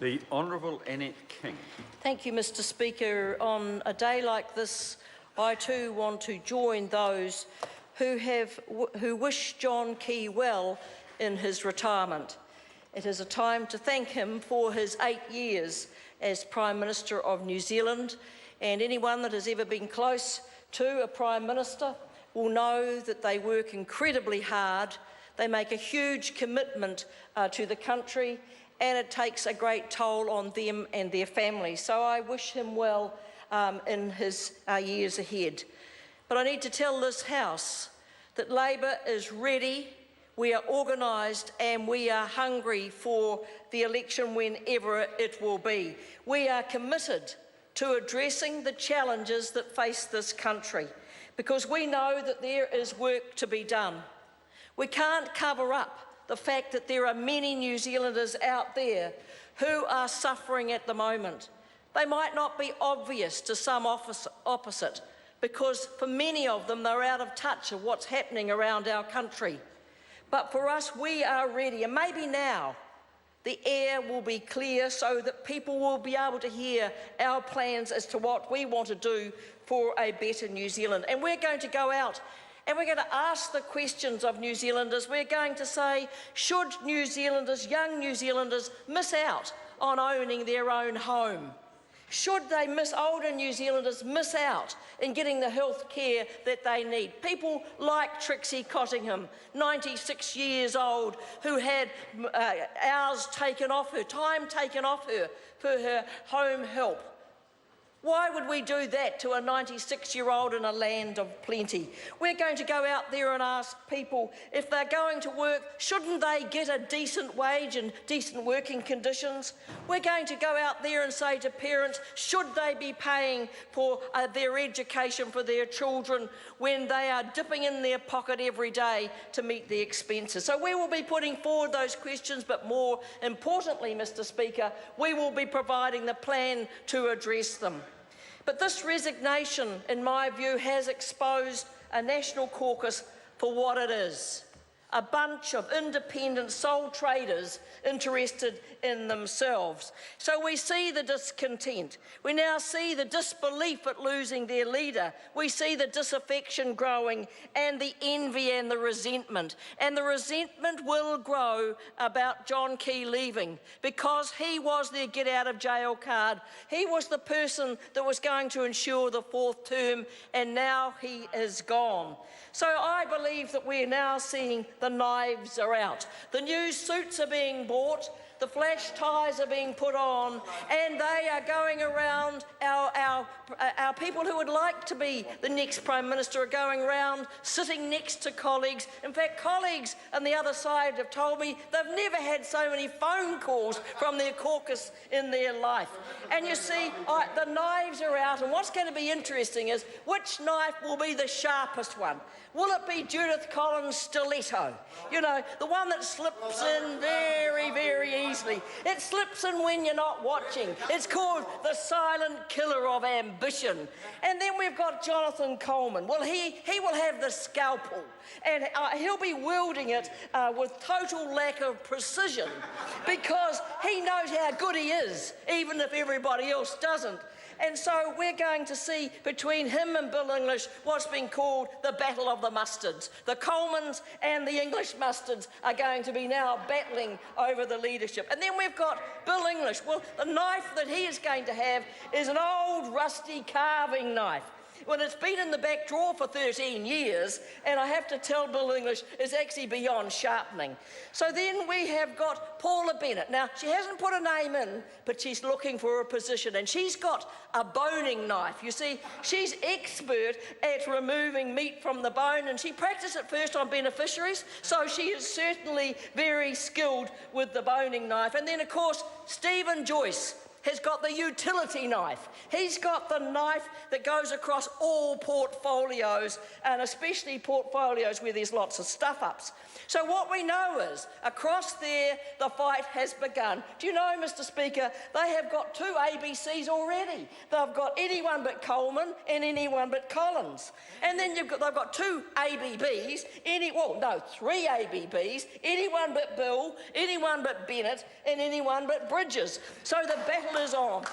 The Honourable Annette King. Thank you, Mr Speaker. On a day like this, I too want to join those who wish John Key well in his retirement. It is a time to thank him for his 8 years as Prime Minister of New Zealand, and anyone that has ever been close to a Prime Minister will know that they work incredibly hard. They make a huge commitment to the country, and it takes a great toll on them and their families. So I wish him well in his years ahead. But I need to tell this House that Labor is ready, we are organised, and we are hungry for the election whenever it will be. We are committed to addressing the challenges that face this country, because we know that there is work to be done. We can't cover up the fact that there are many New Zealanders out there who are suffering at the moment. They might not be obvious to some opposite, because for many of them they're out of touch of what's happening around our country. But for us, we are ready, and maybe now the air will be clear so that people will be able to hear our plans as to what we want to do for a better New Zealand. And we're going to go out and we're going to ask the questions of New Zealanders. We're going to say, should New Zealanders, young New Zealanders, miss out on owning their own home? Should older New Zealanders miss out in getting the health care that they need? People like Trixie Cottingham, 96 years old, who had hours taken off her, time taken off her for her home help. Why would we do that to a 96-year-old in a land of plenty? We're going to go out there and ask people, if they're going to work, shouldn't they get a decent wage and decent working conditions? We're going to go out there and say to parents, should they be paying for their education for their children when they are dipping in their pocket every day to meet the expenses? So we will be putting forward those questions, but more importantly, Mr Speaker, we will be providing the plan to address them. But this resignation, in my view, has exposed a National Caucus for what it is: a bunch of independent sole traders interested in themselves. So we see the discontent. We now see the disbelief at losing their leader. We see the disaffection growing and the envy and the resentment. And the resentment will grow about John Key leaving, because he was their get-out-of-jail card. He was the person that was going to ensure the fourth term, and now he is gone. So I believe that we're now seeing the knives are out. The new suits are being bought, the flash ties are being put on, and they are going around. Our people who would like to be the next Prime Minister are going around sitting next to colleagues. In fact, colleagues on the other side have told me they've never had so many phone calls from their caucus in their life. And you see, the knives are out, and what's going to be interesting is which knife will be the sharpest one. Will it be Judith Collins' stiletto? You know, the one that slips in very, very easily. It slips in when you're not watching. It's called the silent killer of ambition. And then we've got Jonathan Coleman. Well, he will have the scalpel, and he'll be wielding it with total lack of precision, because he knows how good he is, even if everybody else doesn't. And so we're going to see between him and Bill English what's been called the battle of the mustards. The Colemans and the English mustards are going to be now battling over the leadership. And then we've got Bill English. Well, the knife that he is going to have is an old rusty carving knife. Well, it's been in the back drawer for 13 years, and I have to tell Bill English it's actually beyond sharpening. So then we have got Paula Bennett. Now, she hasn't put a name in, but she's looking for a position, and she's got a boning knife. You see, she's expert at removing meat from the bone, and she practiced it first on beneficiaries, so she is certainly very skilled with the boning knife. And then, of course, Stephen Joyce. has got the utility knife. He's got the knife that goes across all portfolios, and especially portfolios where there's lots of stuff-ups. So what we know is, across there, the fight has begun. Do you know, Mr Speaker, they have got 2 ABCs already. They've got anyone but Coleman and anyone but Collins. And then they've got 2 ABBs, 3 ABBs, anyone but Bill, anyone but Bennett, and anyone but Bridges. So the battle is on.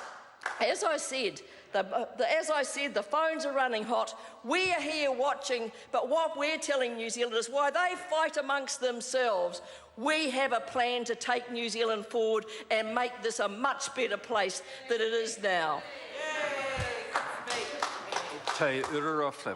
As I said, the phones are running hot. We're here watching, but what we're telling New Zealanders, why they fight amongst themselves, we have a plan to take New Zealand forward and make this a much better place than it is now. Te uru